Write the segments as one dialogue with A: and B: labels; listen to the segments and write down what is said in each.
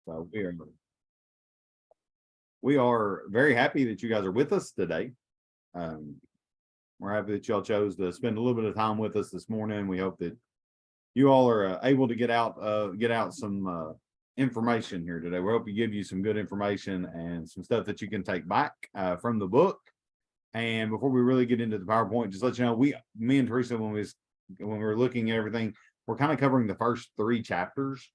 A: So we are very happy that you guys are with us today. Um, we're happy that y'all chose to spend a little bit of time with us this morning. We hope that you all are able to get out some information here today. We hope we give you some good information and some stuff that you can take back from the book. And before we really get into the PowerPoint, just let you know, me and Teresa, when we were looking at everything, we're kind of covering the first 3 chapters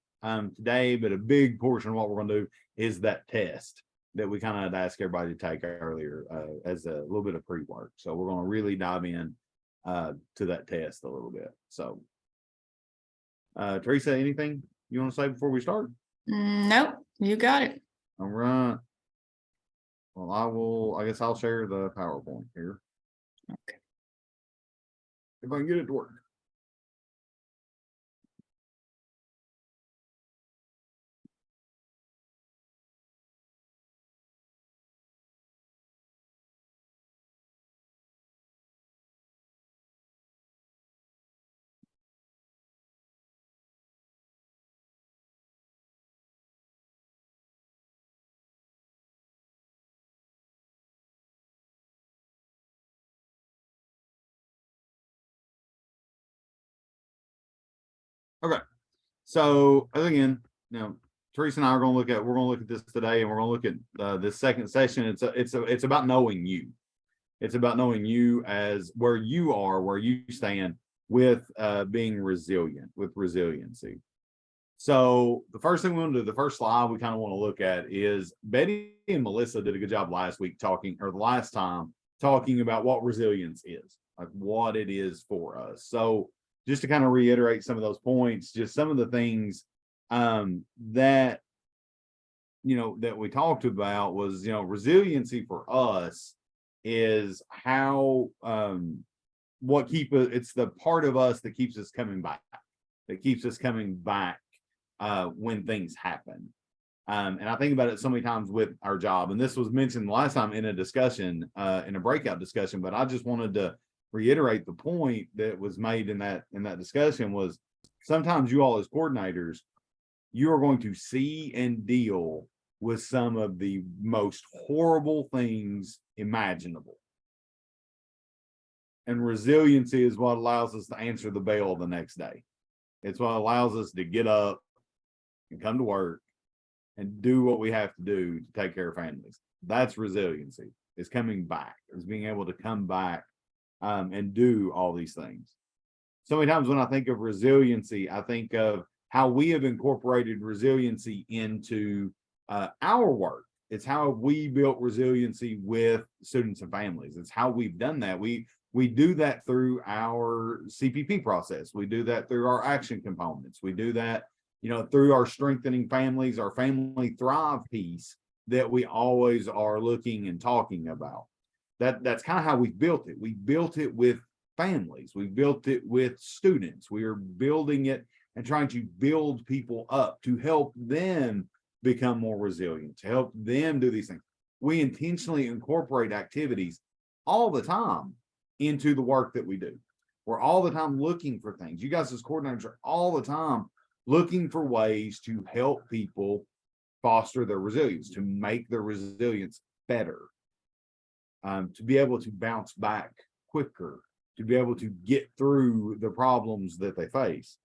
A: today, but a big portion of what we're going to do is that test that we kind of asked everybody to take earlier as a little bit of pre-work. So we're going to really dive in to that test a little bit. So Teresa, anything you want to say before we start?
B: Nope, you got it.
A: All right. Well, I guess I'll share the PowerPoint here.
B: Okay.
A: If I can get it to work. Okay. So again, Teresa and I are going to look at this today, and we're going to look at this second session. It's about knowing you. It's about knowing you as where you are, where you stand with being resilient, with resiliency. So the first thing we want to do, the first slide we kind of want to look at is Betty and Melissa did a good job last time talking about what resilience is, like what it is for us. So just to kind of reiterate some of those points, just some of the things that we talked about was, resiliency for us is how it's the part of us that keeps us coming back, when things happen. And I think about it so many times with our job, and this was mentioned last time in a discussion, in a breakout discussion, but I just wanted to reiterate the point that was made in that discussion was sometimes you all as coordinators, you are going to see and deal with some of the most horrible things imaginable. And resiliency is what allows us to answer the bell the next day. It's what allows us to get up and come to work and do what we have to do to take care of families. That's resiliency. It's coming back. It's being able to come back and do all these things. So many times when I think of resiliency, I think of how we have incorporated resiliency into our work. It's how we built resiliency with students and families. It's how we've done that. We do that through our CPP process. We do that through our action components. We do that, through our strengthening families, our family thrive piece that we always are looking and talking about. That's kind of how we built it. We built it with families. We built it with students. We are building it and trying to build people up to help them become more resilient, to help them do these things. We intentionally incorporate activities all the time into the work that we do. We're all the time looking for things. You guys as coordinators are all the time looking for ways to help people foster their resilience, to make their resilience better, to be able to bounce back quicker, to be able to get through the problems that they face.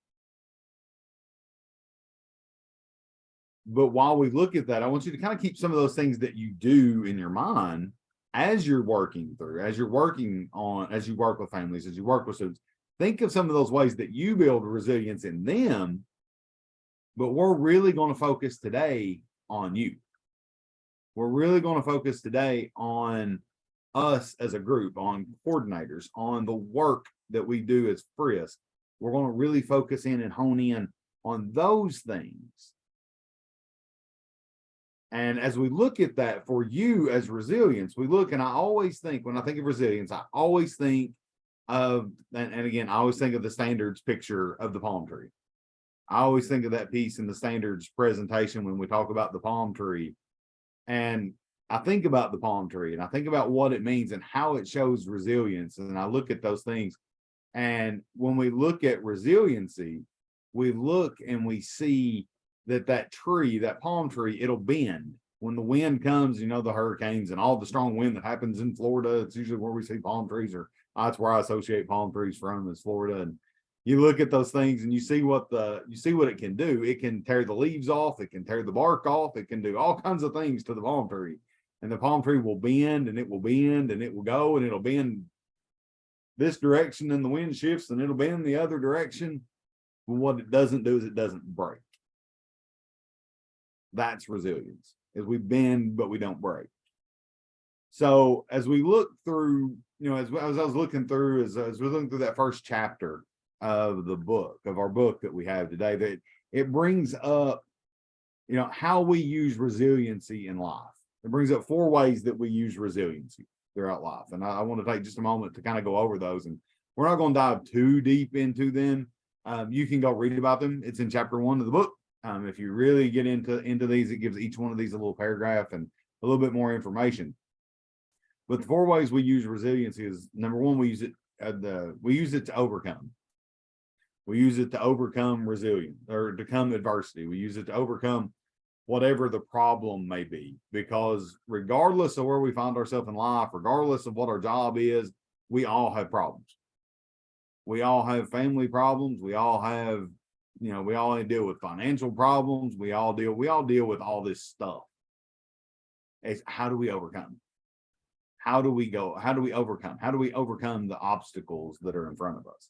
A: But while we look at that, I want you to kind of keep some of those things that you do in your mind as you're working through, as you work with families, as you work with students. Think of some of those ways that you build resilience in them. But we're really going to focus today on you. We're really going to focus today on us as a group, on coordinators, on the work that we do as Frisk. We're going to really focus in and hone in on those things. And as we look at that for you as resilience, and I always think, when I think of resilience, I always think of, and again, I always think of the standards picture of the palm tree. I always think of that piece in the standards presentation when we talk about the palm tree. And I think about the palm tree and I think about what it means and how it shows resilience. And I look at those things. And when we look at resiliency, we look and we see that tree, that palm tree, it'll bend. When the wind comes, you know, the hurricanes and all the strong wind that happens in Florida, it's usually where we see palm trees, or that's where I associate palm trees from, is Florida. And you look at those things and you see what it can do. It can tear the leaves off, it can tear the bark off, it can do all kinds of things to the palm tree. And the palm tree will bend and it will bend and it will go and it'll bend this direction and the wind shifts and it'll bend the other direction. But what it doesn't do is it doesn't break. That's resilience, is we bend, but we don't break. So as we look through, you know, as I was looking through, as we're looking through that first chapter of the book, of our book that we have today, that it brings up, you know, how we use resiliency in life. It brings up 4 ways that we use resiliency throughout life. And I want to take just a moment to kind of go over those. And we're not going to dive too deep into them. You can go read about them. It's in chapter 1 of the book. If you really get into these, it gives each one of these a little paragraph and a little bit more information. But the 4 ways we use resiliency is, number 1, we use it to overcome. We use it to overcome resilience, or to come adversity. We use it to overcome whatever the problem may be, because regardless of where we find ourselves in life, regardless of what our job is, we all have problems. We all have family problems. We all have, you know, we all deal with financial problems. We all deal with all this stuff. It's how do we overcome? How do we overcome? How do we overcome the obstacles that are in front of us?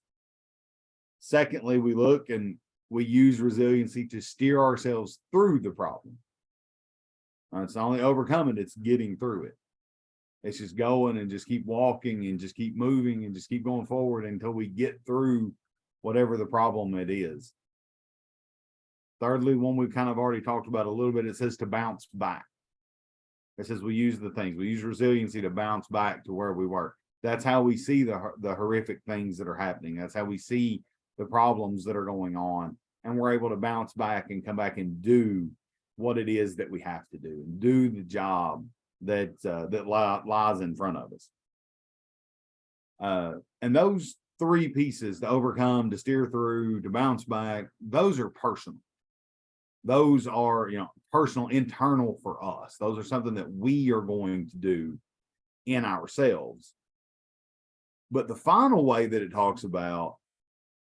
A: Secondly, we look and we use resiliency to steer ourselves through the problem. It's not only overcoming, it's getting through it. It's just going and just keep walking and just keep moving and just keep going forward until we get through whatever the problem it is. Thirdly, one we've kind of already talked about a little bit, it says to bounce back. It says we use resiliency to bounce back to where we were. That's how we see the horrific things that are happening. That's how we see the problems that are going on, and we're able to bounce back and come back and do what it is that we have to do, and do the job that lies in front of us. And those 3 pieces, to overcome, to steer through, to bounce back, those are personal. Those are, you know, personal, internal for us. Those are something that we are going to do in ourselves. But the final way that it talks about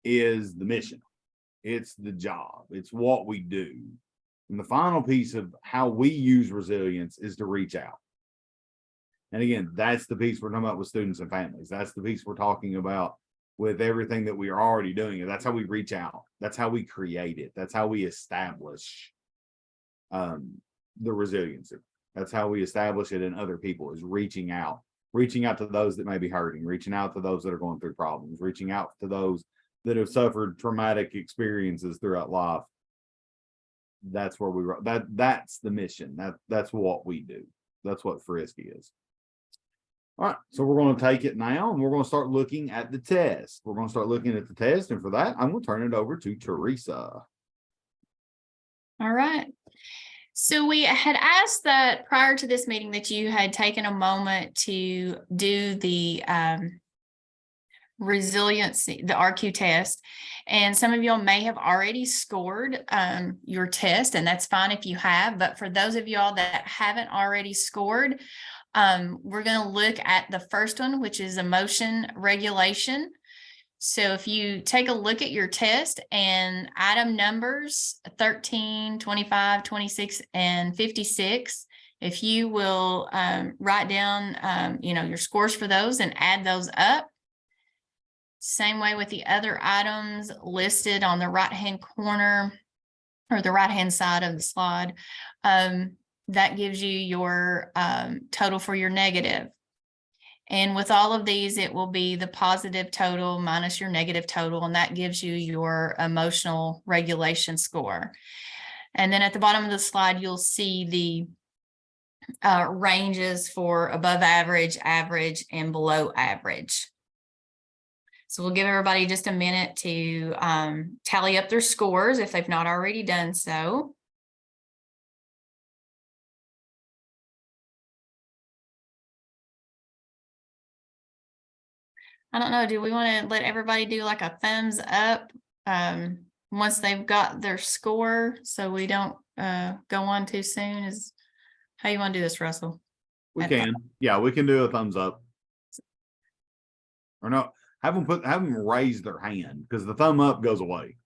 A: is the mission. It's the job. It's what we do. And the final piece of how we use resilience is to reach out. And again, that's the piece we're talking about with students and families. That's the piece we're talking about with everything that we are already doing. And that's how we reach out. That's how we create it. That's how we establish the resiliency. That's how we establish it in other people, is reaching out to those that may be hurting, reaching out to those that are going through problems, reaching out to those that have suffered traumatic experiences throughout life. That's where that's the mission. That's what we do. That's what Frisky is. All right, so we're going to take it now and we're going to start looking at the test. We're going to start looking at the test, and for that, I'm going to turn it over to Teresa.
B: All right. So we had asked that prior to this meeting that you had taken a moment to do the resiliency, the RQ test. And some of y'all may have already scored your test, and that's fine if you have. But for those of y'all that haven't already scored, we're going to look at the first one, which is emotion regulation. So if you take a look at your test and item numbers 13, 25, 26, and 56, if you will write down, your scores for those and add those up. Same way with the other items listed on the right-hand corner or the right-hand side of the slide. That gives you your total for your negative. And with all of these, it will be the positive total minus your negative total, and that gives you your emotional regulation score. And then at the bottom of the slide, you'll see the ranges for above average, average, and below average. So we'll give everybody just a minute to tally up their scores if they've not already done so. I don't know, do we want to let everybody do like a thumbs up once they've got their score, so we don't go on too soon? Is how you want to do this, Russell?
A: We
B: At
A: can, yeah, we can do a thumbs up. Or no, have them raise their hand, because the thumb up goes away.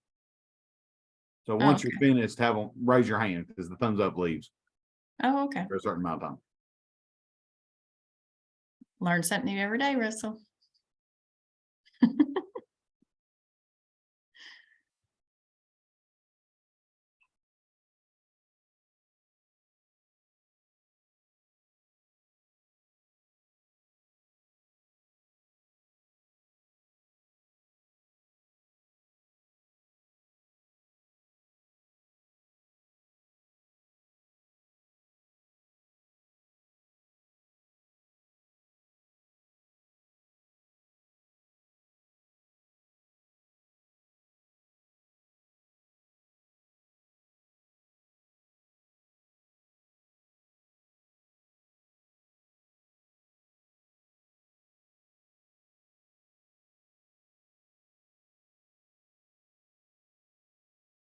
A: So once you're
B: Okay.
A: finished, have them raise your hand, because the thumbs up leaves
B: Oh, okay.
A: for a certain amount of time.
B: Learn something new every day, Russell.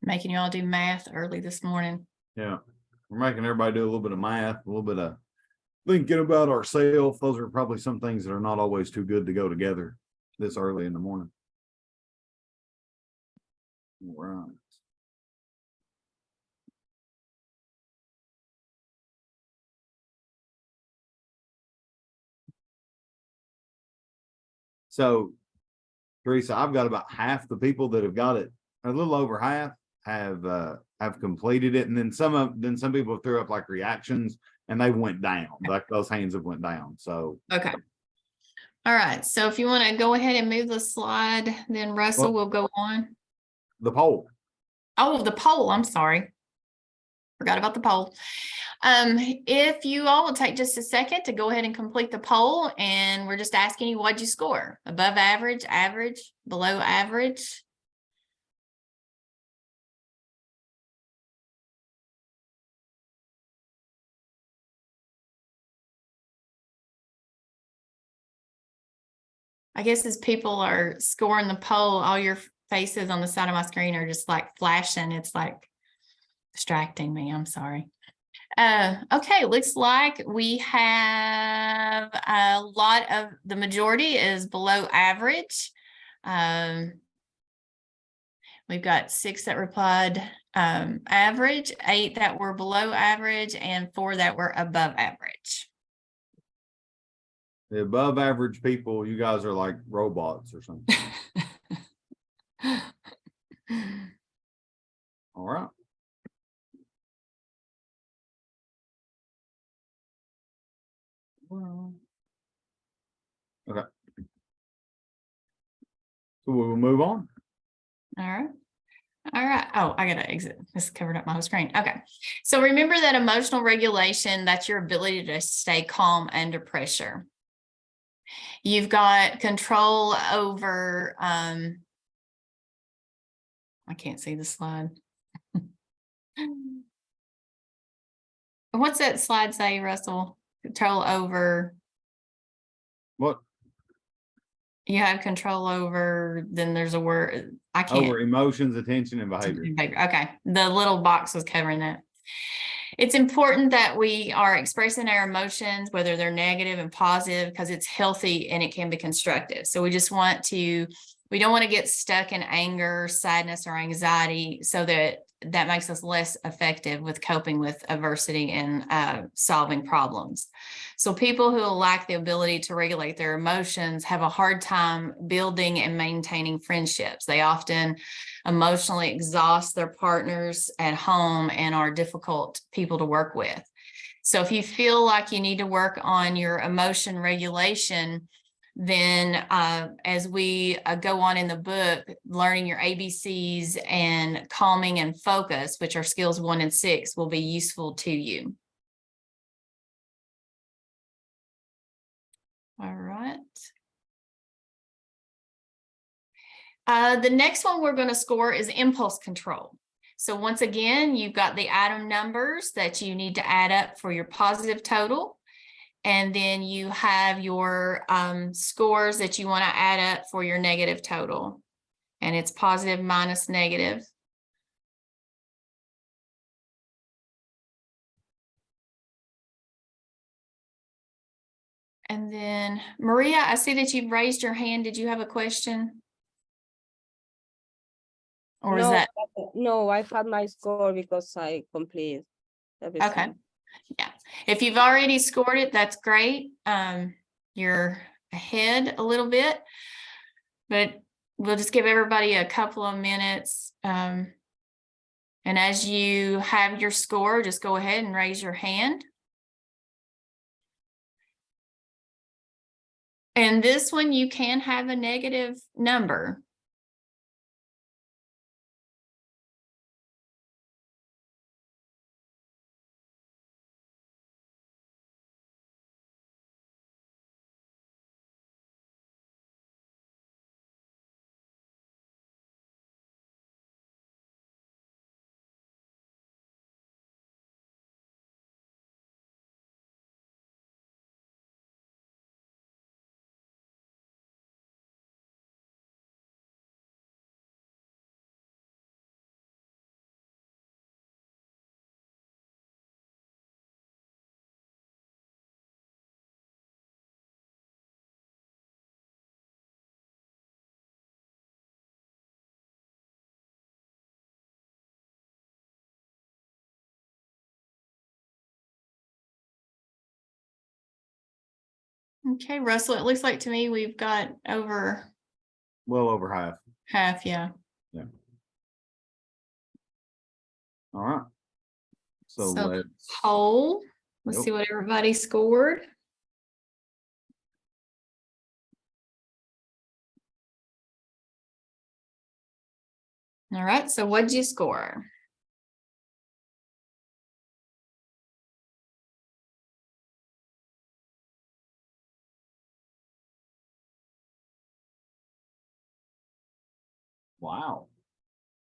B: Making you all do math early this morning.
A: Yeah, we're making everybody do a little bit of math, a little bit of thinking about ourselves. Those are probably some things that are not always too good to go together this early in the morning. All right. So, Teresa, I've got about half the people that have got it, a little over half have completed it, and then some people threw up like reactions and they went down, like those hands have went down. So
B: Okay. All right. So if you want to go ahead and move the slide, then Russell will go on.
A: the poll.
B: Oh, the poll. I'm sorry. Forgot about the poll. If you all will take just a second to go ahead and complete the poll, and we're just asking you, what'd you score? Above average, average, below average? I guess as people are scoring the poll, all your faces on the side of my screen are just like flashing. It's like distracting me. I'm sorry. Okay, looks like we have a lot of the majority is below average. We've got 6 that replied average, 8 that were below average, and 4 that were above average.
A: The above average people, you guys are like robots or something. All right. Okay. So we will move on.
B: All right. All right. Oh, I gotta exit. This covered up my whole screen. Okay. So remember that emotional regulation, that's your ability to stay calm under pressure. You've got control over, I can't see the slide. What's that slide say, Russell? Control over,
A: What?
B: you have control over, then there's a word, I can't.
A: Over emotions, attention, and behavior.
B: Okay, the little box was covering that. It's important that we are expressing our emotions, whether they're negative and positive, because it's healthy and it can be constructive. So we just want to, we don't want to get stuck in anger, sadness, or anxiety, so that makes us less effective with coping with adversity and solving problems. So people who lack the ability to regulate their emotions have a hard time building and maintaining friendships. They often emotionally exhaust their partners at home and are difficult people to work with. So if you feel like you need to work on your emotion regulation, then as we go on in the book, learning your ABCs and calming and focus, which are skills 1 and 6, will be useful to you. All right. The next one we're going to score is impulse control. So once again, you've got the item numbers that you need to add up for your positive total. And then you have your scores that you want to add up for your negative total. And it's positive minus negative. And then Maria, I see that you've raised your hand. Did you have a question? Or is
C: No,
B: that,
C: no, I had my score because I completed everything.
B: okay? Yeah, if you've already scored it, that's great. You're ahead a little bit, but we'll just give everybody a couple of minutes. And as you have your score, just go ahead and raise your hand. And this one, you can have a negative number. Okay, Russell, it looks like to me we've got over
A: Well over half.
B: half, yeah.
A: All right. So
B: So
A: let's,
B: poll, let's
A: Yep.
B: see what everybody scored. All right, so what'd you score?
A: wow.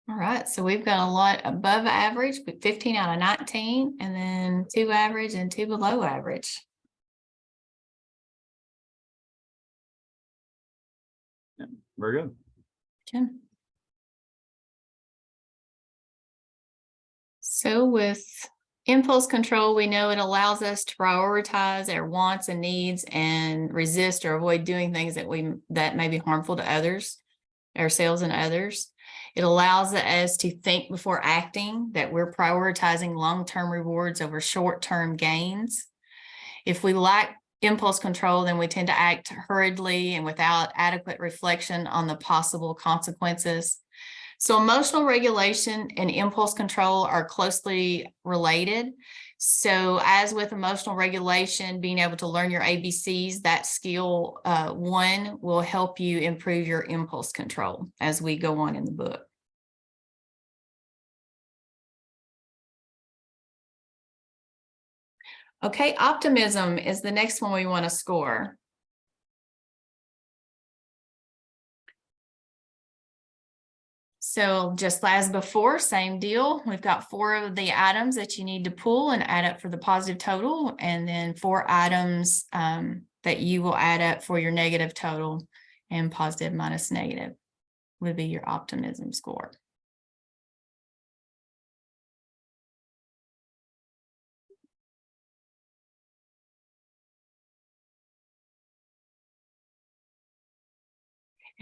B: All right, so we've got a lot above average, but 15 out of 19, and then 2 average and 2 below average.
A: Very good.
B: Okay. So with impulse control, we know it allows us to prioritize our wants and needs and resist or avoid doing things that may be harmful to others, ourselves and others. It allows us to think before acting, that we're prioritizing long-term rewards over short-term gains. If we lack impulse control, then we tend to act hurriedly and without adequate reflection on the possible consequences. So emotional regulation and impulse control are closely related. So as with emotional regulation, being able to learn your ABCs, that skill 1 will help you improve your impulse control as we go on in the book. Okay, optimism is the next one we want to score. So just as before, same deal. We've got 4 of the items that you need to pull and add up for the positive total, and then 4 items that you will add up for your negative total, and positive minus negative would be your optimism score.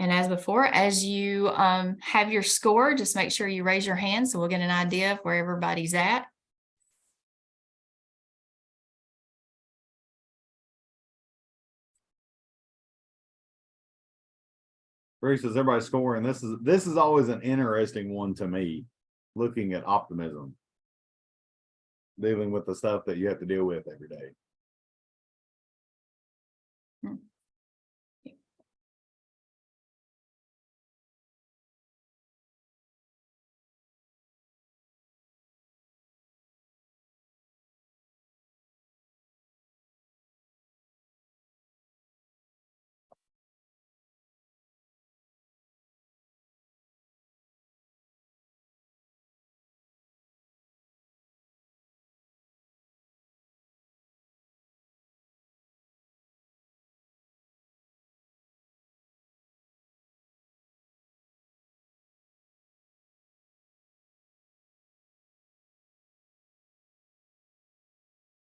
B: And as before, as you have your score, just make sure you raise your hand so we'll get an idea of where everybody's at.
A: Bruce, is everybody scoring? This is always an interesting one to me, looking at optimism. Dealing with the stuff that you have to deal with every day.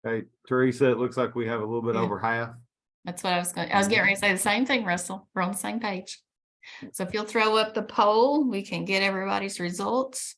A: Okay, Teresa, it looks like we have a little bit
B: Yeah.
A: over half.
B: That's what I was getting ready to say the same thing, Russell. We're on the same page. So if you'll throw up the poll, we can get everybody's results.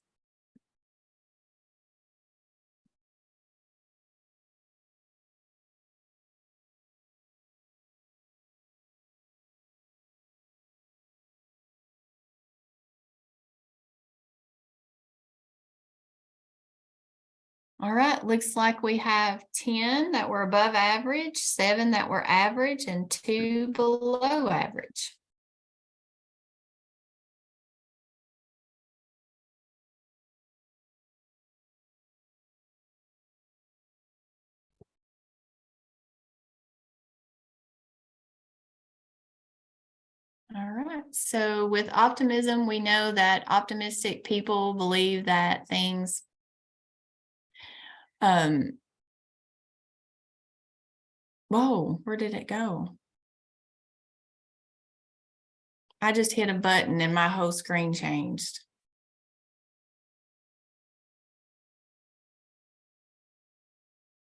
B: All right, looks like we have 10 that were above average, 7 that were average, and 2 below average. All right, so with optimism, we know that optimistic people believe that things whoa, where did it go? I just hit a button and my whole screen changed.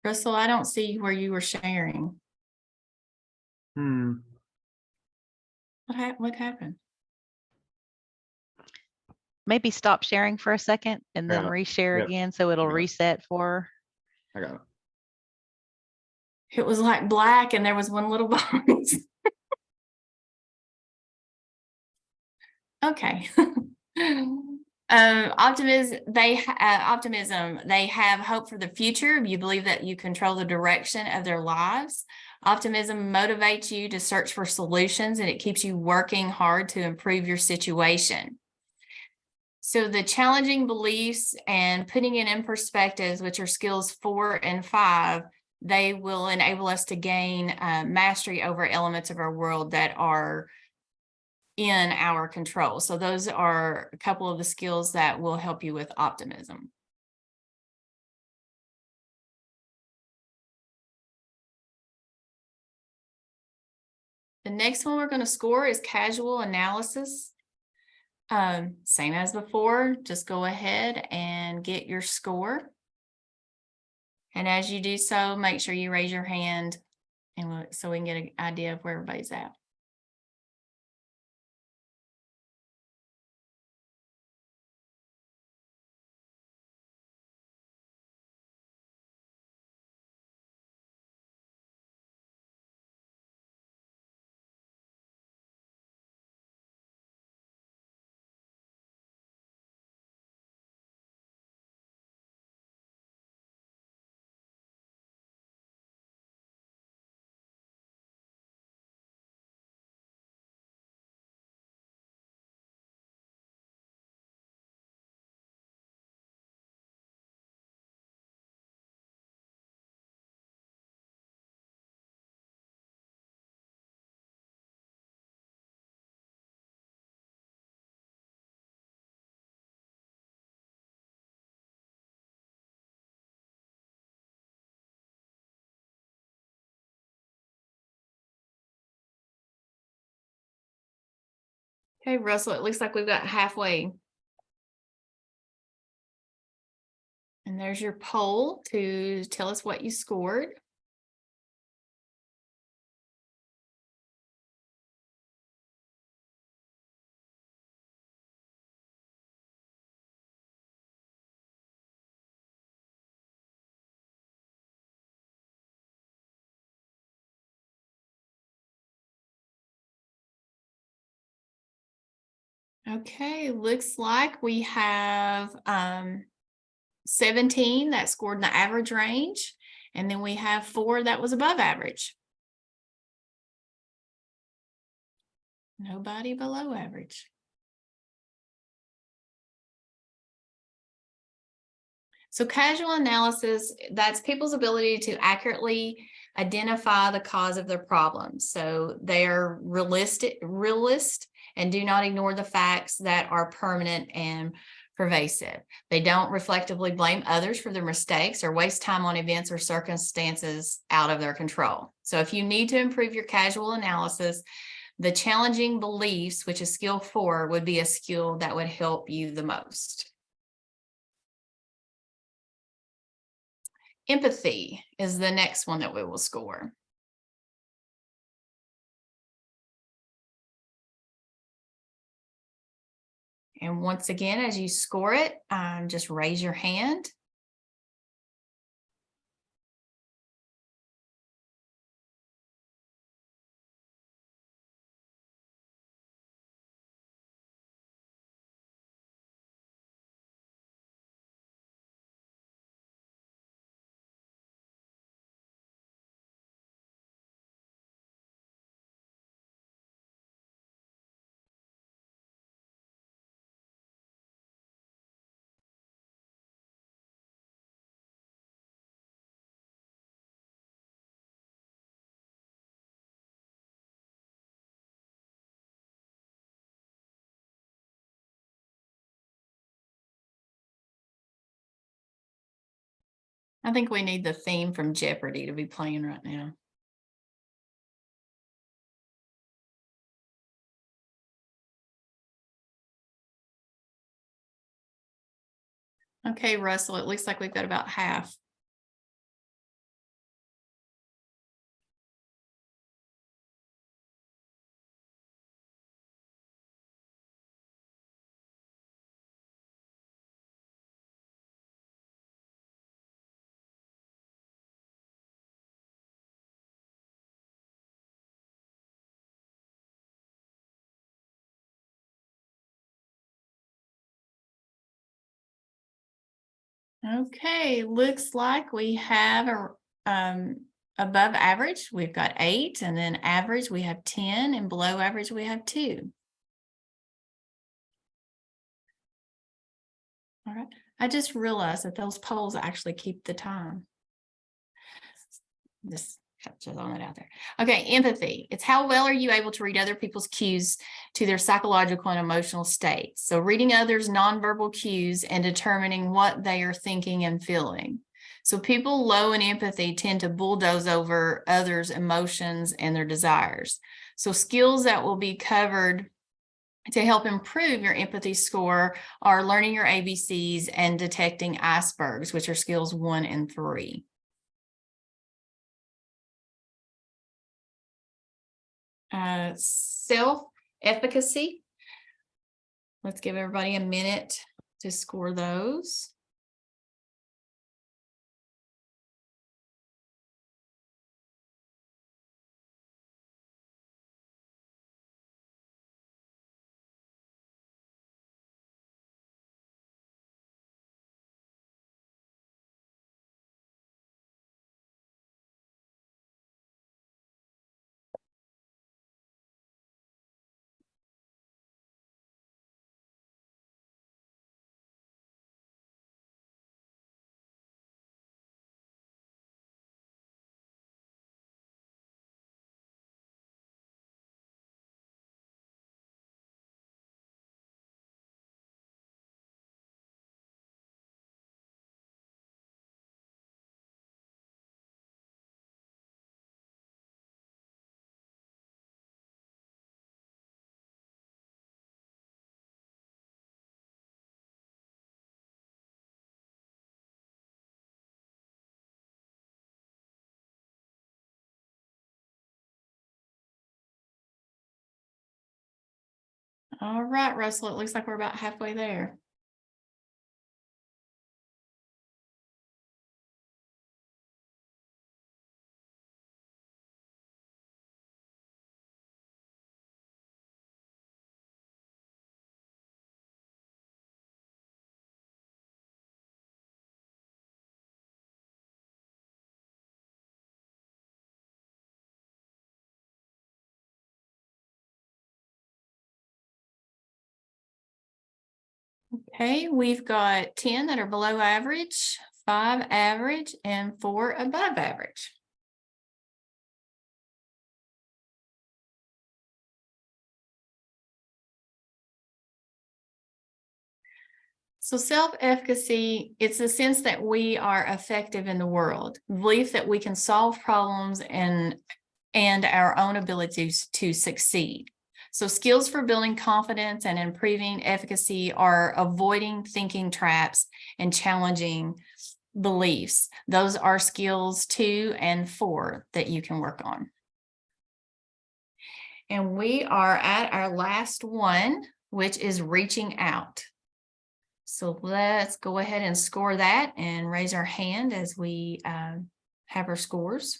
B: Russell, I don't see where you were sharing. What happened?
D: Maybe stop sharing for a second and then
A: Yeah.
D: reshare
A: Yep.
D: again so it'll
A: Yeah.
D: reset for.
A: I got it.
B: It was like black and there was one little box. Okay. Optimism, they have hope for the future. You believe that you control the direction of their lives. Optimism motivates you to search for solutions and it keeps you working hard to improve your situation. So the challenging beliefs and putting it in perspectives, which are skills 4 and 5, they will enable us to gain mastery over elements of our world that are in our control. So those are a couple of the skills that will help you with optimism. The next one we're going to score is casual analysis. Same as before, just go ahead and get your score. And as you do so, make sure you raise your hand and so we can get an idea of where everybody's at. Okay, Russell, it looks like we've got halfway. And there's your poll to tell us what you scored. Okay, looks like we have 17 that scored in the average range, and then we have 4 that was above average. Nobody below average. So casual analysis, that's people's ability to accurately identify the cause of their problems. So they are realist, and do not ignore the facts that are permanent and pervasive. They don't reflectively blame others for their mistakes or waste time on events or circumstances out of their control. So if you need to improve your casual analysis, the challenging beliefs, which is skill 4, would be a skill that would help you the most. Empathy is the next one that we will score. And once again, as you score it, just raise your hand. I think we need the theme from Jeopardy to be playing right now. Okay, Russell, it looks like we've got about half. Okay, looks like we have above average, we've got 8, and then average, we have 10, and below average, we have 2. All right, I just realized that those polls actually keep the time. Just throwing it out there. Okay, empathy. It's how well are you able to read other people's cues to their psychological and emotional states. So reading others' nonverbal cues and determining what they are thinking and feeling. So people low in empathy tend to bulldoze over others' emotions and their desires. So skills that will be covered to help improve your empathy score are learning your ABCs and detecting icebergs, which are skills 1 and 3. Self-efficacy. Let's give everybody a minute to score those. All right, Russell, it looks like we're about halfway there. Okay, we've got 10 that are below average, 5 average, and 4 above average. So self-efficacy, it's a sense that we are effective in the world, belief that we can solve problems and our own abilities to succeed. So skills for building confidence and improving efficacy are avoiding thinking traps and challenging beliefs. Those are skills 2 and 4 that you can work on. And we are at our last one, which is reaching out. So let's go ahead and score that and raise our hand as we have our scores.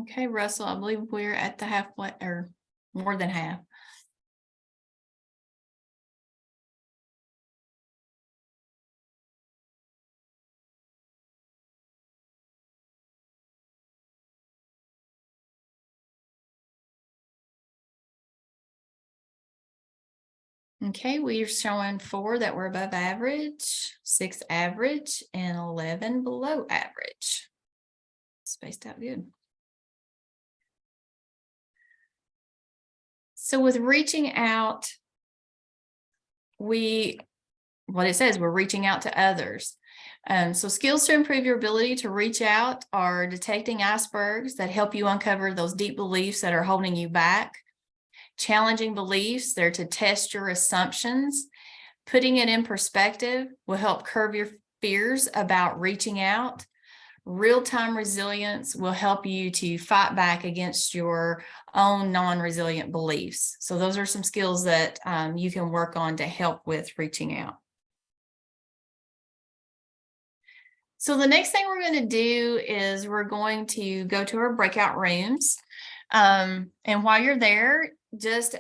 B: Okay, Russell, I believe we're at the halfway or more than half. Okay, we are showing 4 that were above average, 6 average, and 11 below average. Spaced out good. So with reaching out, what it says, we're reaching out to others. So skills to improve your ability to reach out are detecting icebergs that help you uncover those deep beliefs that are holding you back. Challenging beliefs, they're to test your assumptions. Putting it in perspective will help curb your fears about reaching out. Real-time resilience will help you to fight back against your own non-resilient beliefs. So those are some skills that you can work on to help with reaching out. So the next thing we're going to do is we're going to go to our breakout rooms. And while you're there, just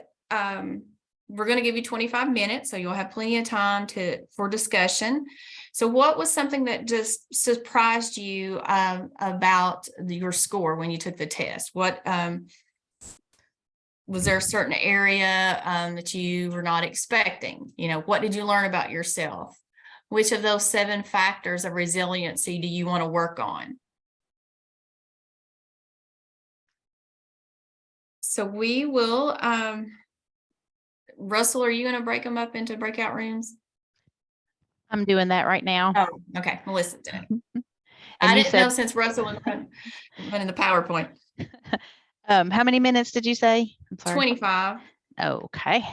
B: we're going to give you 25 minutes, so you'll have plenty of time for discussion. So what was something that just surprised you about your score when you took the test? What was there a certain area that you were not expecting? You know, what did you learn about yourself? Which of those 7 factors of resiliency do you want to work on? So we will, Russell, are you going to break them up into breakout rooms?
D: I'm doing that right now.
B: Oh, okay. Melissa did it.
D: And
B: I
D: you
B: didn't know
D: said,
B: since Russell was running the PowerPoint.
D: how many minutes did you say? I'm sorry.
B: 25.
D: Okay.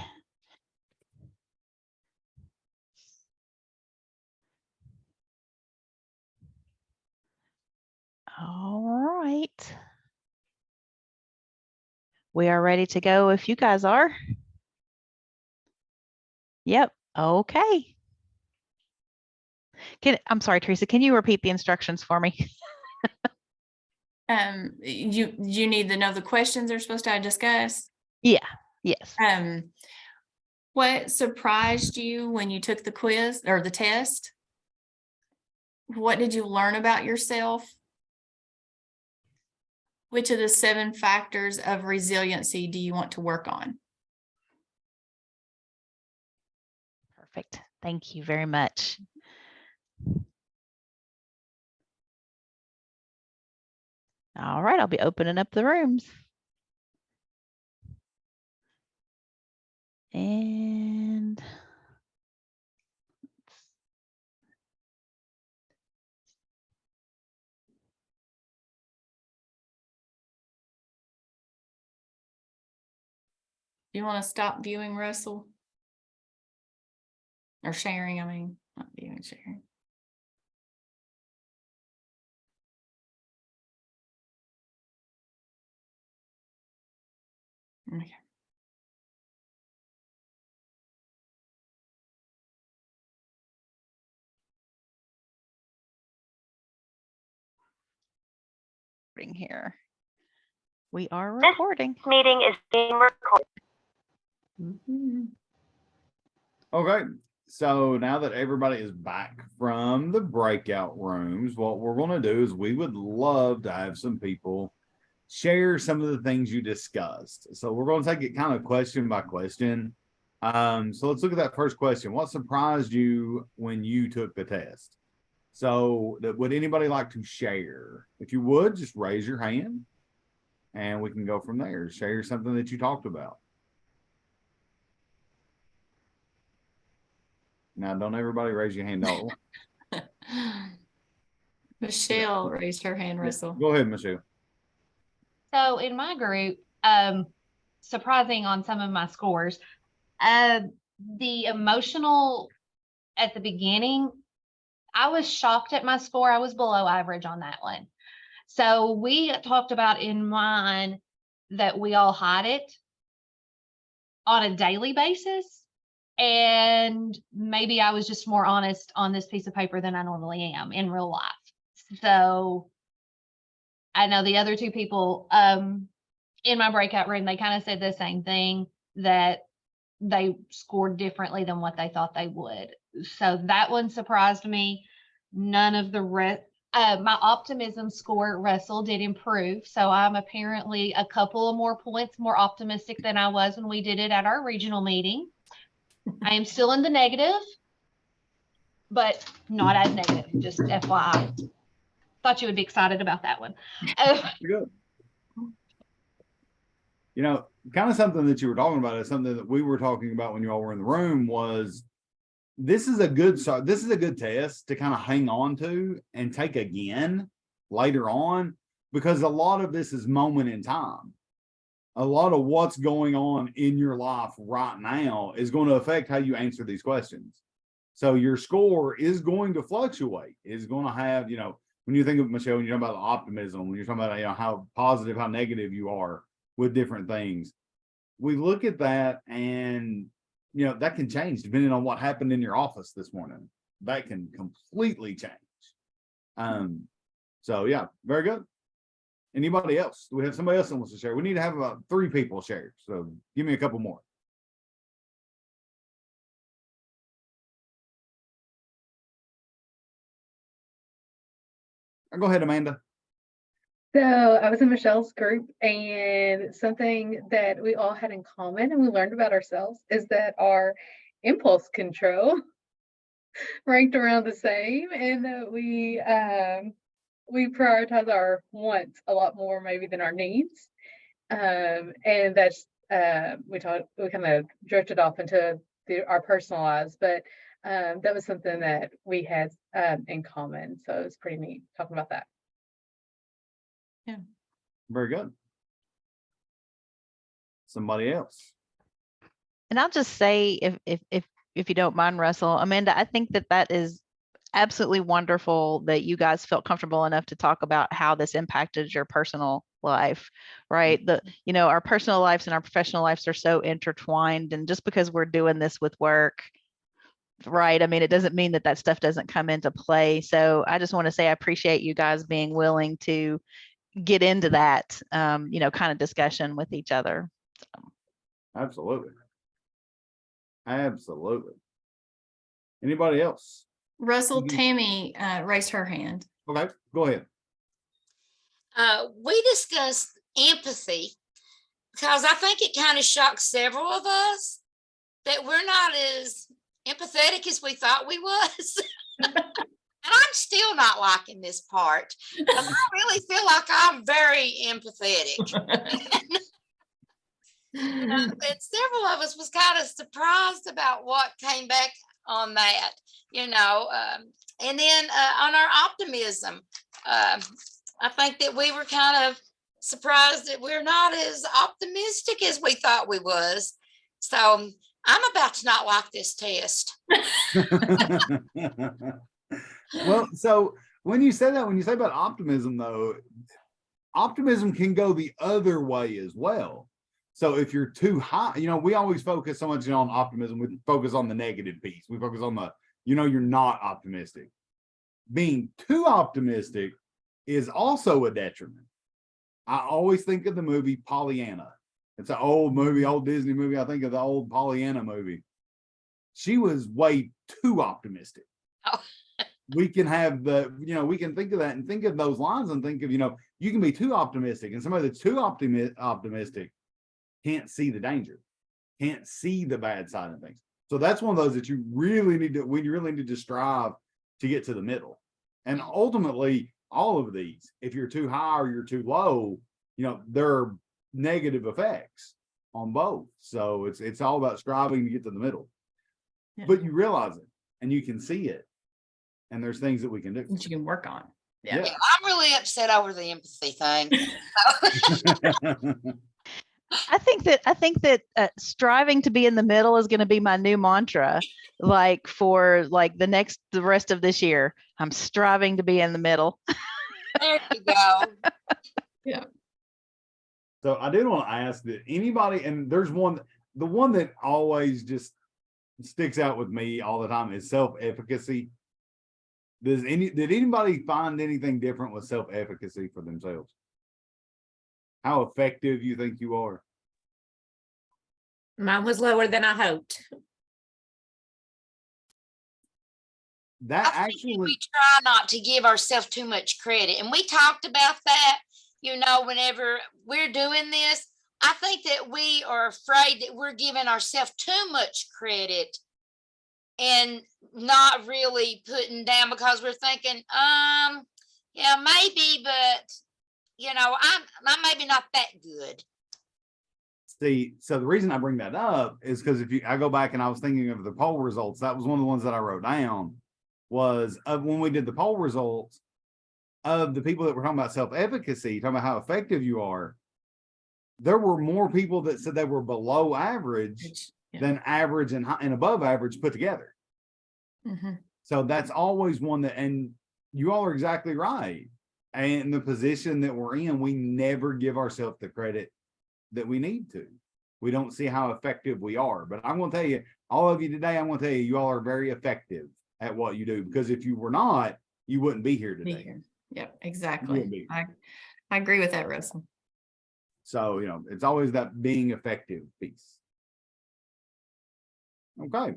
D: All right. We are ready to go if you guys are. Yep. Okay. I'm sorry, Teresa, can you repeat the instructions for me?
B: You need to know the questions they're supposed to discuss.
D: Yeah. Yes.
B: What surprised you when you took the quiz or the test? What did you learn about yourself? Which of the 7 factors of resiliency do you want to work on?
D: Perfect. Thank you very much. All right, I'll be opening up the rooms. And
B: Do you want to stop viewing, Russell? Or sharing, I mean, not viewing, sharing. Okay.
D: here. We are recording.
E: Meeting is being recorded.
B: Mm-hmm.
A: Okay, so now that everybody is back from the breakout rooms, what we're going to do is we would love to have some people share some of the things you discussed. So we're going to take it kind of question by question. So let's look at that first question. What surprised you when you took the test? So would anybody like to share? If you would, just raise your hand and we can go from there. Share something that you talked about. Now, don't everybody raise your hand. No.
B: Michelle raised her hand, Russell.
A: Go ahead, Michelle.
D: So in my group, surprising on some of my scores, the emotional at the beginning, I was shocked at my score. I was below average on that one. So we talked about in mine that we all hide it on a daily basis. And maybe I was just more honest on this piece of paper than I normally am in real life. So I know the other two people in my breakout room, they kind of said the same thing, that they scored differently than what they thought they would. So that one surprised me. None of the rest, my optimism score, Russell, did improve. So I'm apparently a couple of more points more optimistic than I was when we did it at our regional meeting. I am still in the negative, but not as negative, just FYI. Thought you would be excited about that one.
A: Good. You know, kind of something that you were talking about is something that we were talking about when you all were in the room was this is a good test to kind of hang on to and take again later on, because a lot of this is moment in time. A lot of what's going on in your life right now is going to affect how you answer these questions. So your score is going to fluctuate, is going to have, you know, when you think of Michelle, when you're talking about optimism, when you're talking about, you know, how positive, how negative you are with different things, we look at that and, you know, that can change depending on what happened in your office this morning. That can completely change. So yeah, very good. Anybody else? Do we have somebody else that wants to share? We need to have about 3 people share. So give me a couple more. Go ahead, Amanda.
E: So I was in Michelle's group, and something that we all had in common and we learned about ourselves is that our impulse control ranked around the same, and that we prioritize our wants a lot more maybe than our needs. And that's we kind of drifted off into our personal lives, but that was something that we had in common. So it was pretty neat talking about that.
B: Yeah.
A: Very good. Somebody else.
D: And I'll just say, if you don't mind, Russell, Amanda, I think that is absolutely wonderful that you guys felt comfortable enough to talk about how this impacted your personal life, right? You know, our personal lives and our professional lives are so intertwined, and just because we're doing this with work, right? I mean, it doesn't mean that stuff doesn't come into play. So I just want to say I appreciate you guys being willing to get into that, you know, kind of discussion with each other.
A: Absolutely. Absolutely. Anybody else?
B: Russell, Tammy raised her hand.
A: Okay, go ahead.
F: We discussed empathy because I think it kind of shocked several of us that we're not as empathetic as we thought we was. And I'm still not liking this part. I really feel like I'm very empathetic. And several of us was kind of surprised about what came back on that, you know. And then on our optimism, I think that we were kind of surprised that we're not as optimistic as we thought we was. So I'm about to not like this test.
A: Well, so when you say about optimism, though, optimism can go the other way as well. So if you're too high, you know, we always focus so much on optimism. We focus on the negative piece. We focus on the, you know, you're not optimistic. Being too optimistic is also a detriment. I always think of the movie Pollyanna. It's an old movie, old Disney movie. I think of the old Pollyanna movie. she was way too optimistic.
F: Oh.
A: We can have we can think of that and think of those lines and think of, you can be too optimistic, and somebody that's too optimistic can't see the danger, can't see the bad side of things. So that's one of those that you really need to strive to get to the middle. And ultimately, all of these, if you're too high or you're too low, there are negative effects on both. So it's all about striving to get to the middle.
B: Yeah.
A: But you realize it and you can see it. And there's things that we can do.
B: That you can work on. Yeah.
F: Yeah, I'm really upset over the empathy thing.
G: I think that striving to be in the middle is going to be my new mantra, like for like the rest of this year. I'm striving to be in the middle.
F: There you go.
A: So I did want to ask that anybody, and there's the one that always just sticks out with me all the time is self-efficacy. Did anybody find anything different with self-efficacy for themselves? How effective you think you are?
H: Mine was lower than I hoped.
A: That
F: I think
A: actually,
F: we try not to give ourselves too much credit. And we talked about that, whenever we're doing this. I think that we are afraid that we're giving ourselves too much credit and not really putting down, because we're thinking, yeah, maybe, but I'm maybe not that good.
A: see, so the reason I bring that up is because I go back and I was thinking of the poll results, that was one of the ones that I wrote down, was of when we did the poll results of the people that were talking about self-efficacy, talking about how effective you are. There were more people that said they were below average than average and above average put together.
B: Mm-hmm.
A: So that's always one and you all are exactly right. And the position that we're in, we never give ourselves the credit that we need to. We don't see how effective we are. But I'm going to tell you, all of you today, I'm going to tell you, you all are very effective at what you do, because if you were not, you wouldn't be here today.
B: Yep,
A: You
B: exactly.
A: wouldn't be.
B: I agree with that, Russell.
A: So, it's always that being effective piece. Okay.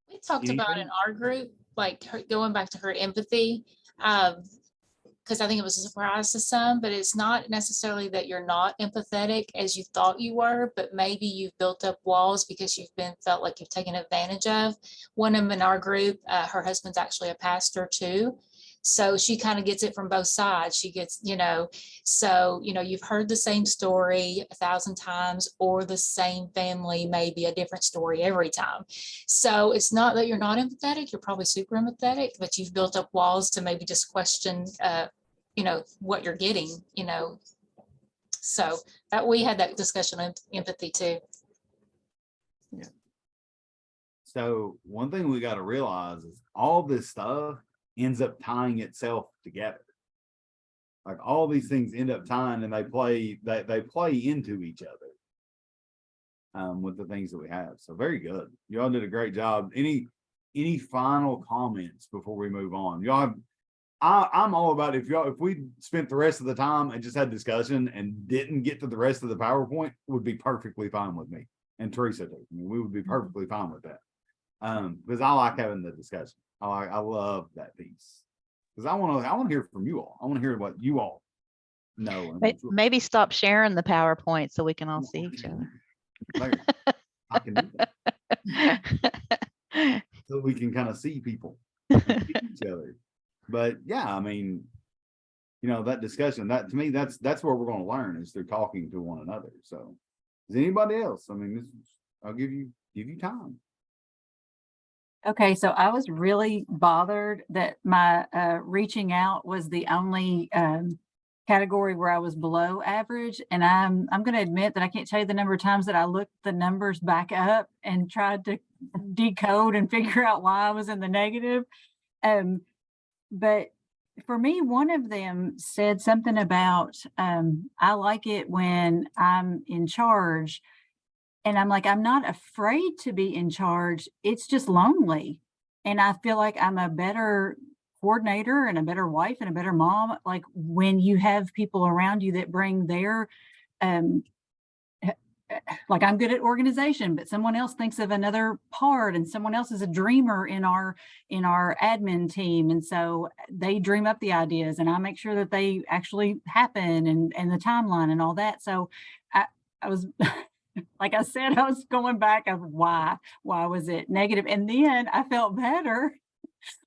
I: We talked about in
A: Anything?
I: our group, like going back to her empathy, because I think it was a surprise to some, but it's not necessarily that you're not empathetic as you thought you were, but maybe you've built up walls because you've felt like you've taken advantage of. One of them in our group, her husband's actually a pastor too. So she kind of gets it from both sides. She gets, so, you've heard the same story 1,000 times, or the same family, maybe a different story every time. So it's not that you're not empathetic, you're probably super empathetic, but you've built up walls to maybe just question, what you're getting, So that we had that discussion of empathy too.
A: So one thing we got to realize is all this stuff ends up tying itself together. Like all these things end up tying, and they play into each other with the things that we have. So very good. Y'all did a great job. Any final comments before we move on? Y'all have, I'm all about if we spent the rest of the time and just had discussion and didn't get to the rest of the PowerPoint, would be perfectly fine with me and Teresa too. I mean, we would be perfectly fine with that. Because I like having the discussion. I love that piece, because I want to hear from you all. I want to hear what you all know.
G: Maybe stop sharing the PowerPoint so we can all see each other.
A: I can do that. So we can kind of see people, and see each other. But yeah, I mean, that discussion, that to me, that's where we're going to learn, is through talking to one another. So is anybody else? I mean, I'll give you time.
J: Okay, so I was really bothered that my reaching out was the only category where I was below average. And I'm going to admit that I can't tell you the number of times that I looked the numbers back up and tried to decode and figure out why I was in the negative. But for me, one of them said something about, I like it when I'm in charge. And I'm like, I'm not afraid to be in charge. It's just lonely. And I feel like I'm a better coordinator and a better wife and a better mom. Like when you have people around you that bring their like I'm good at organization, but someone else thinks of another part, and someone else is a dreamer in our admin team. And so they dream up the ideas and I make sure that they actually happen, and the timeline and all that. So I was, like I said, I was going back of why was it negative? And then I felt better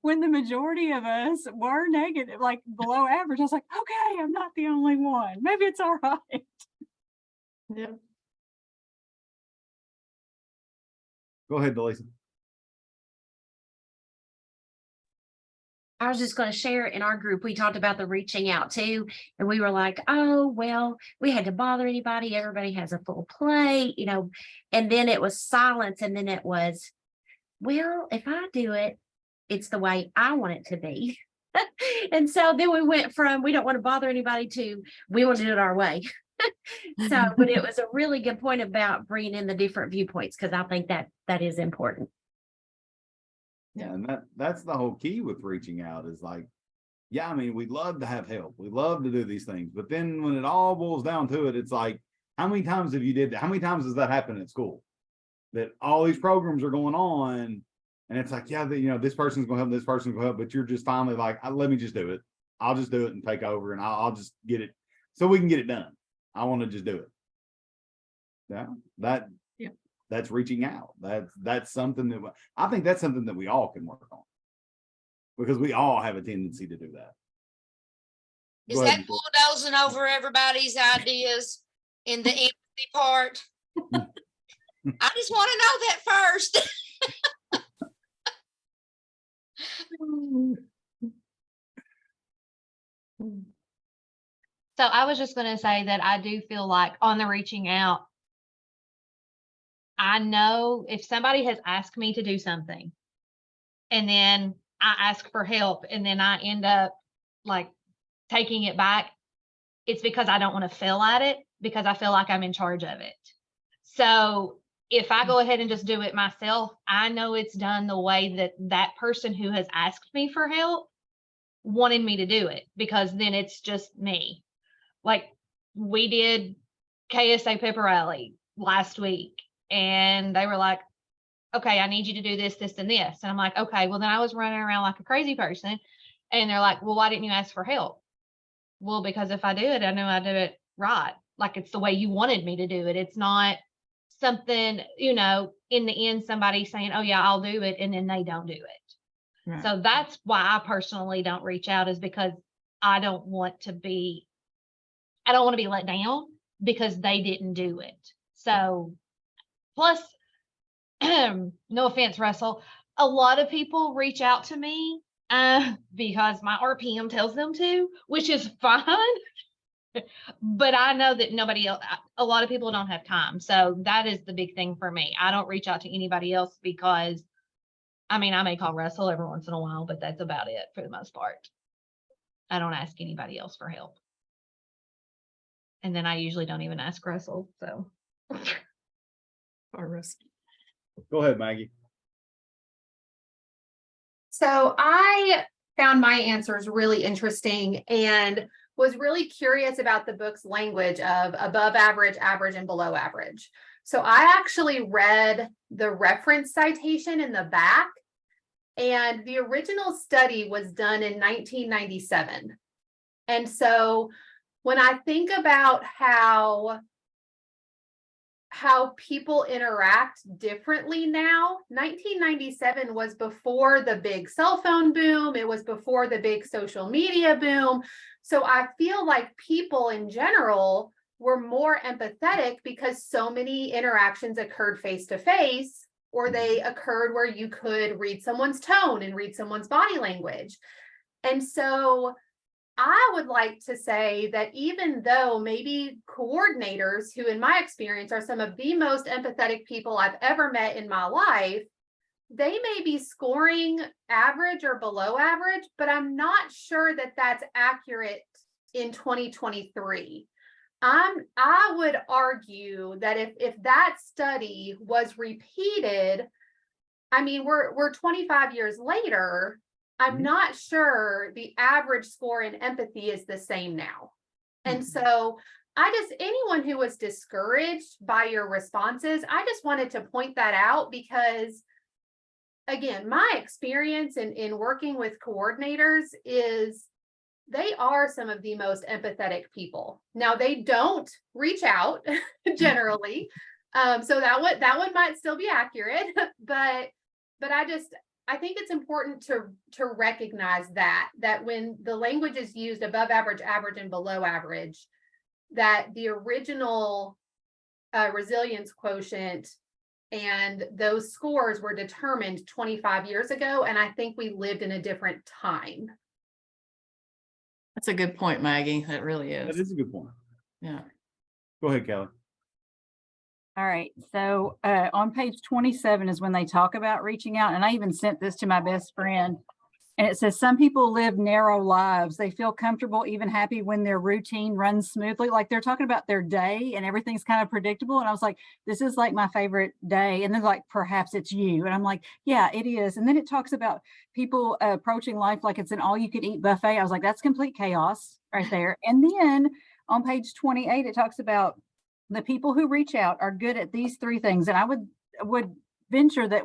J: when the majority of us were negative, like below average. I was like, okay, I'm not the only one. Maybe it's all right.
B: Yeah.
A: Go ahead, Delisa.
H: I was just going to share in our group, we talked about the reaching out too. And we were like, oh, well, we had to bother anybody. Everybody has a full plate, you know, and then it was silence. And then it was, well, if I do it, it's the way I want it to be. And so then we went from, we don't want to bother anybody to, we want to do it our way. So, but it was a really good point about bringing in the different viewpoints, because I think that is important.
A: Yeah, and that's the whole key with reaching out is like, yeah, I mean, we love to have help. We love to do these things. But then when it all boils down to it, it's like, how many times have you did that? How many times does that happen at school? That all these programs are going on and it's like, yeah, you know, this person's going to help, this person's going to help, but you're just finally like, let me just do it. I'll just do it and take over and I'll just get it so we can get it done. I want to just do it. Yeah, that's reaching out. That's something that I think that's something that we all can work on, because we all have a tendency to do that.
F: Is
A: Go
F: that
A: ahead.
F: bulldozing over everybody's ideas in the empathy part? I just want to know that first.
D: So I was just going to say that I do feel like on the reaching out, I know if somebody has asked me to do something and then I ask for help and then I end up like taking it back, it's because I don't want to fail at it, because I feel like I'm in charge of it. So if I go ahead and just do it myself, I know it's done the way that that person who has asked me for help wanted me to do it, because then it's just me. Like we did KSA Pepper Rally last week and they were like, okay, I need you to do this, this, and this. And I'm like, okay, well then I was running around like a crazy person. And they're like, well, why didn't you ask for help? Well, because if I do it, I know I do it right. Like it's the way you wanted me to do it. It's not something, you know, in the end, somebody saying, oh yeah, I'll do it. And then they don't do it.
B: Right.
D: So that's why I personally don't reach out, is because I don't want to be let down because they didn't do it. So plus, no offense, Russell, a lot of people reach out to me because my RPM tells them to, which is fine. But I know that nobody else, a lot of people don't have time. So that is the big thing for me. I don't reach out to anybody else because, I mean, I may call Russell every once in a while, but that's about it for the most part. I don't ask anybody else for help. And then I usually don't even ask Russell, so.
B: Or Russell.
A: Go ahead, Maggie.
K: So I found my answers really interesting and was really curious about the book's language of above average, average, and below average. So I actually read the reference citation in the back, and the original study was done in 1997. And so when I think about how people interact differently now, 1997 was before the big cell phone boom. It was before the big social media boom. So I feel like people in general were more empathetic because so many interactions occurred face to face, or they occurred where you could read someone's tone and read someone's body language. And so I would like to say that even though maybe coordinators, who in my experience are some of the most empathetic people I've ever met in my life, they may be scoring average or below average, but I'm not sure that that's accurate in 2023. I would argue that if that study was repeated, I mean, we're 25 years later, I'm not sure the average score in empathy is the same now. And so anyone who was discouraged by your responses, I just wanted to point that out because again, my experience in working with coordinators is they are some of the most empathetic people. Now they don't reach out generally. So that one might still be accurate, but I think it's important to recognize that when the language is used above average, average, and below average, that the original resilience quotient and those scores were determined 25 years ago. And I think we lived in a different time.
B: That's a good point, Maggie. That really
A: That
B: is.
A: is a good point.
B: Yeah.
A: Go ahead, Kelly.
J: All right, so on page 27 is when they talk about reaching out, and I even sent this to my best friend. And it says, some people live narrow lives. They feel comfortable, even happy when their routine runs smoothly. Like they're talking about their day and everything's kind of predictable. And I was like, this is like my favorite day. And then like, perhaps it's you. And I'm like, yeah, it is. And then it talks about people approaching life like it's an all you can eat buffet. I was like, that's complete chaos right there. And then on page 28, it talks about the people who reach out are good at these three things. And I would venture that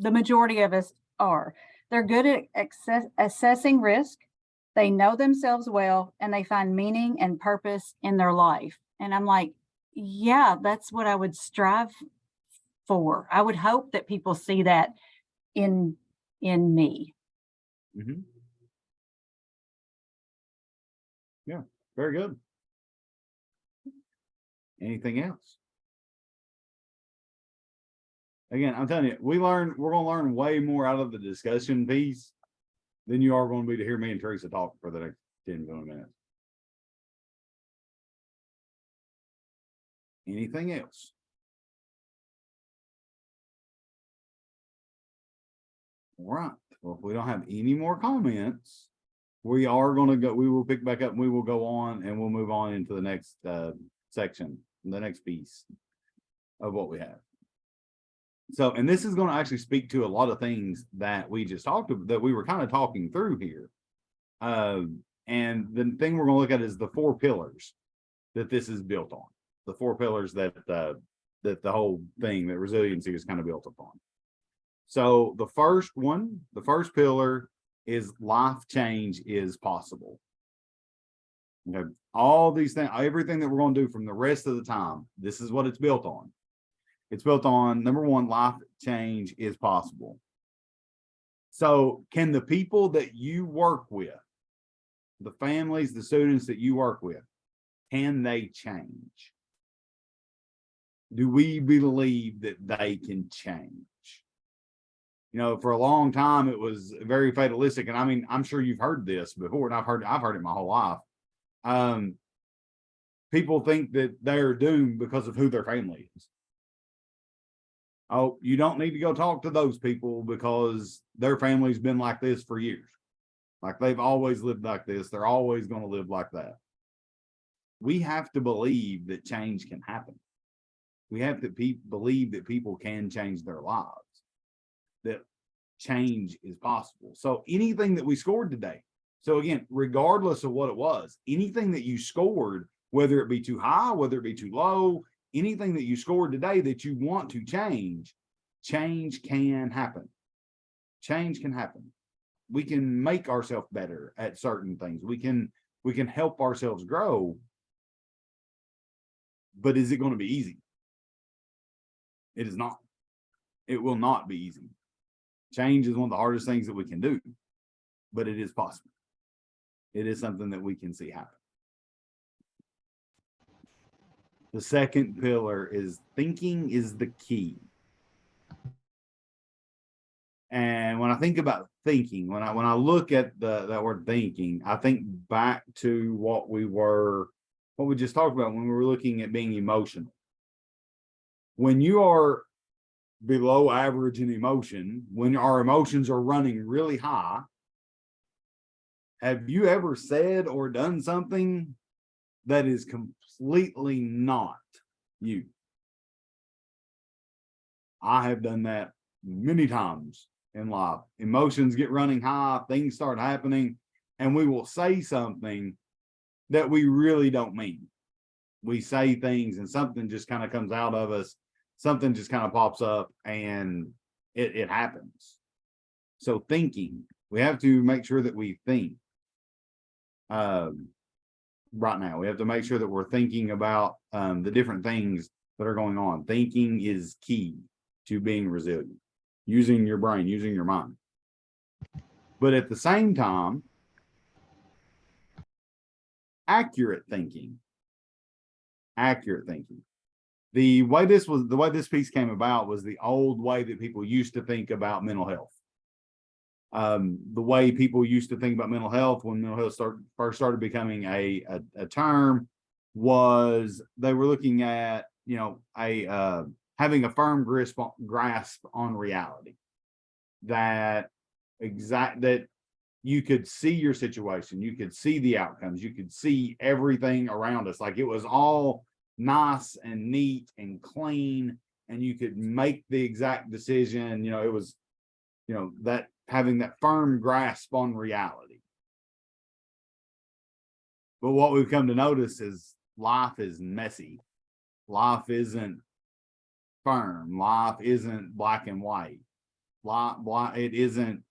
J: the majority of us are. They're good at assessing risk. They know themselves well, and they find meaning and purpose in their life. And I'm like, yeah, that's what I would strive for. I would hope that people see that in me.
A: Mm-hmm. Yeah, very good. Anything else? Again, I'm telling you, we're going to learn way more out of the discussion piece than you are going to be to hear me and Teresa talk for the next 10, 20 minutes. Anything else? All right. Well, if we don't have any more comments, we will pick back up and we will go on and we'll move on into the next section, the next piece of what we have. So, and this is going to actually speak to a lot of things that we just talked about, that we were kind of talking through here. And the thing we're going to look at is the 4 pillars that this is built on. The 4 pillars that the whole thing, that resiliency is kind of built upon. So the first pillar is life change is possible. Okay, all these things, everything that we're going to do from the rest of the time, this is what it's built on. It's built on, number 1, life change is possible. So can the people that you work with, the families, the students that you work with, can they change? Do we believe that they can change? You know, for a long time, it was very fatalistic. And I mean, I'm sure you've heard this before, and I've heard it my whole life. People think that they're doomed because of who their family is. Oh, you don't need to go talk to those people because their family's been like this for years. Like they've always lived like this. They're always going to live like that. We have to believe that change can happen. We have to believe that people can change their lives, that change is possible. So anything that we scored today. So again, regardless of what it was, anything that you scored, whether it be too high, whether it be too low, anything that you scored today that you want to change, change can happen. Change can happen. We can make ourselves better at certain things. We can help ourselves grow. But is it going to be easy? It is not. It will not be easy. Change is one of the hardest things that we can do, but it is possible. It is something that we can see happen. The second pillar is thinking is the key. And when I think about thinking, when I look at that word thinking, I think back to what we just talked about when we were looking at being emotional. When you are below average in emotion, when our emotions are running really high, have you ever said or done something that is completely not you? I have done that many times in life. Emotions get running high, things start happening, and we will say something that we really don't mean. We say things and something just kind of comes out of us, something just kind of pops up, and it happens. So thinking, we have to make sure that we think. Right now, we have to make sure that we're thinking about the different things that are going on. Thinking is key to being resilient, using your brain, using your mind. But at the same time, accurate thinking. The way this piece came about was the old way that people used to think about mental health. The way people used to think about mental health when mental health first started becoming a term was they were looking at, having a firm grasp on reality, that you could see your situation, you could see the outcomes, you could see everything around us, like it was all nice and neat and clean, and you could make the exact decision. It was, that having that firm grasp on reality. But what we've come to notice is life is messy. Life isn't firm. Life isn't black and white. It isn't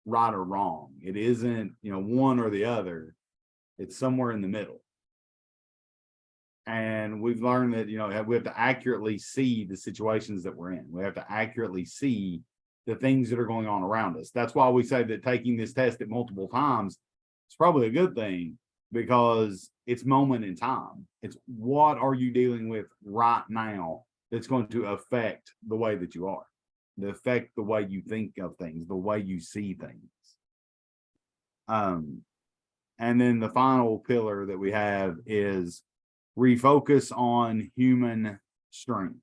A: right or wrong. It isn't, one or the other. It's somewhere in the middle. And we've learned that, we have to accurately see the situations that we're in. We have to accurately see the things that are going on around us. That's why we say that taking this test at multiple times is probably a good thing, because it's moment in time. It's what are you dealing with right now that's going to affect the way that you are, to affect the way you think of things, the way you see things. And then the final pillar that we have is refocus on human strength.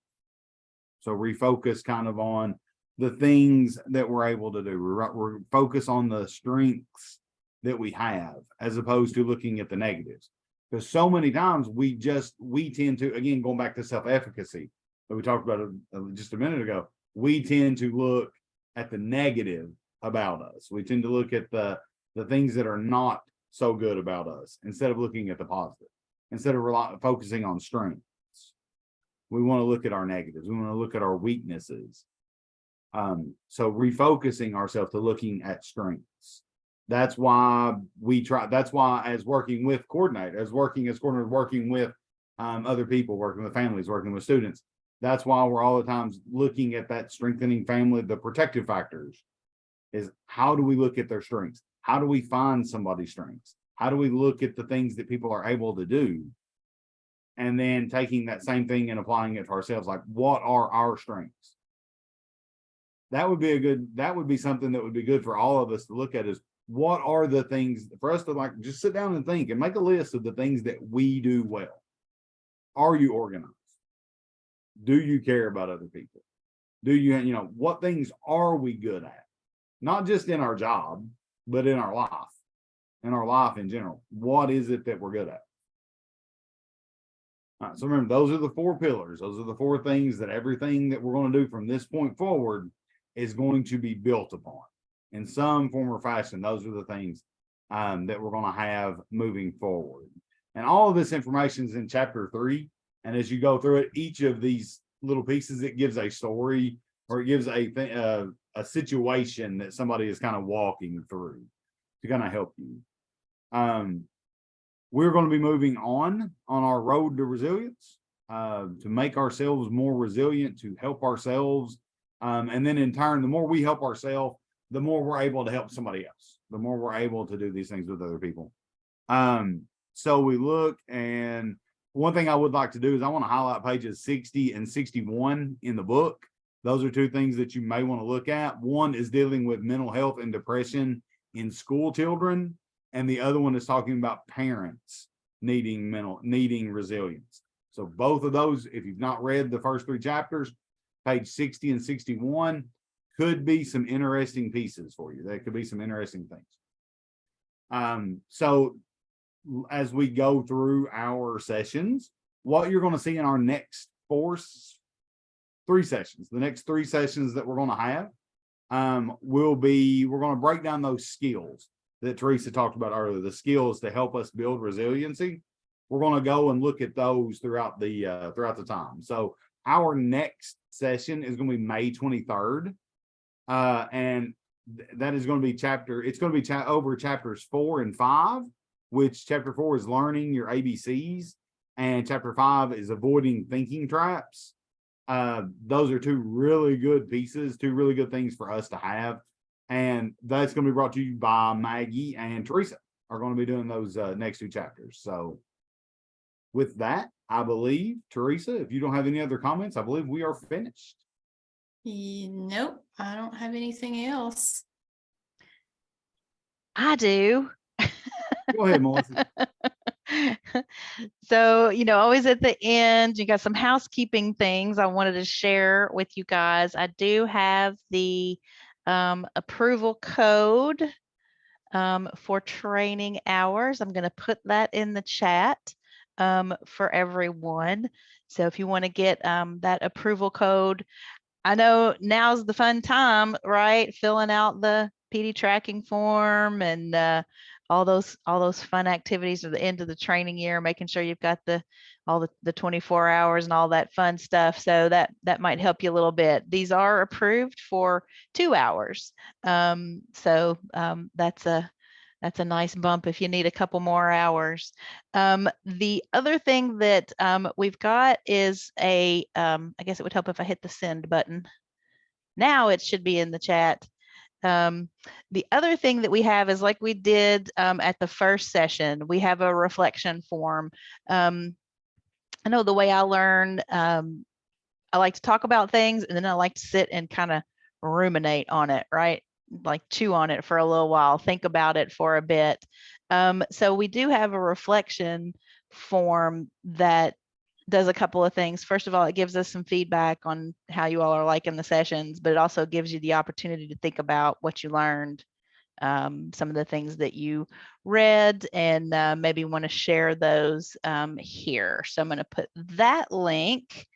A: So refocus kind of on the things that we're able to do. We're focus on the strengths that we have, as opposed to looking at the negatives. Because so many times we tend to, again, going back to self-efficacy that we talked about just a minute ago, we tend to look at the negative about us. We tend to look at the things that are not so good about us, instead of looking at the positive. Instead of focusing on strengths, we want to look at our negatives. We want to look at our weaknesses. So refocusing ourselves to looking at strengths. That's why that's why as working with coordinators, working with other people, working with families, working with students, that's why we're all the times looking at that strengthening family, the protective factors, is how do we look at their strengths? How do we find somebody's strengths? How do we look at the things that people are able to do? And then taking that same thing and applying it to ourselves, like what are our strengths? That would be something that would be good for all of us to look at, is what are the things for us to just sit down and think and make a list of the things that we do well. Are you organized? Do you care about other people? Do you, what things are we good at? Not just in our job, but in our life in general. What is it that we're good at? All right, so remember, those are the 4 pillars. Those are the 4 things that everything that we're going to do from this point forward is going to be built upon in some form or fashion. Those are the things that we're going to have moving forward. And all of this information is in chapter 3. And as you go through it, each of these little pieces, it gives a story, or it gives a situation that somebody is kind of walking through to kind of help you. We're going to be moving on our road to resilience, to make ourselves more resilient, to help ourselves. And then in turn, the more we help ourselves, the more we're able to help somebody else, the more we're able to do these things with other people. So we look, and one thing I would like to do is I want to highlight pages 60 and 61 in the book. Those are 2 things that you may want to look at. One is dealing with mental health and depression in school children, and the other one is talking about parents needing resilience. So both of those, if you've not read the first 3 chapters, page 60 and 61 could be some interesting pieces for you. That could be some interesting things. So as we go through our sessions, what you're going to see in our next 3 sessions, the next 3 sessions that we're going to have, we're going to break down those skills that Teresa talked about earlier, the skills to help us build resiliency. we're going to go and look at those throughout the time. So our next session is going to be May 23rd. And that is going to be over chapters 4 and 5, which chapter 4 is learning your ABCs and chapter 5 is avoiding thinking traps. Those are two really good pieces, two really good things for us to have. And that's going to be brought to you by Maggie and Teresa are going to be doing those next 2 chapters. So with that, I believe, Teresa, if you don't have any other comments, I believe we are finished.
B: Nope, I don't have anything else.
G: I do.
A: Go ahead, Melissa.
G: So, always at the end, you got some housekeeping things I wanted to share with you guys. I do have the approval code for training hours. I'm going to put that in the chat for everyone. So if you want to get that approval code, I know now's the fun time, right? Filling out the PD tracking form and all those fun activities at the end of the training year, making sure you've got all the 24 hours and all that fun stuff. So that might help you a little bit. These are approved for 2 hours. So that's a nice bump if you need a couple more hours. The other thing that we've got is I guess it would help if I hit the send button. Now it should be in the chat. The other thing that we have is like we did at the first session, we have a reflection form. I know the way I learn, I like to talk about things and then I like to sit and kind of ruminate on it, right? Like chew on it for a little while, think about it for a bit. So we do have a reflection form that does a couple of things. First of all, it gives us some feedback on how you all are liking the sessions, but it also gives you the opportunity to think about what you learned, some of the things that you read, and maybe want to share those here. So I'm going to put that link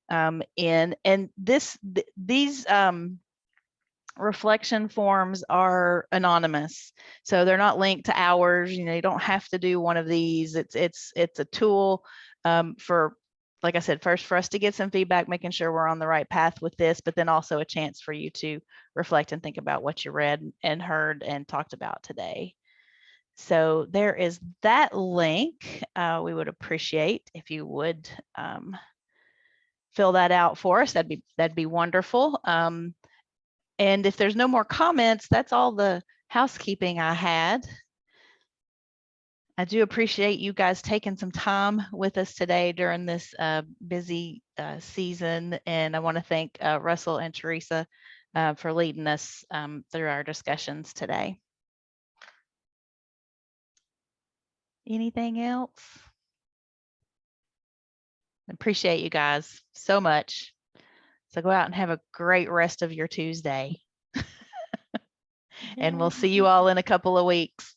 G: in, and these reflection forms are anonymous, so they're not linked to ours. You don't have to do one of these. It's a tool for, like I said, first for us to get some feedback, making sure we're on the right path with this, but then also a chance for you to reflect and think about what you read and heard and talked about today. So there is that link. We would appreciate if you would fill that out for us. That'd be wonderful. And if there's no more comments, that's all the housekeeping I had. I do appreciate you guys taking some time with us today during this busy season. And I want to thank Russell and Teresa for leading us through our discussions today. Anything else? Appreciate you guys so much. So go out and have a great rest of your Tuesday. And we'll see you all in a couple of weeks.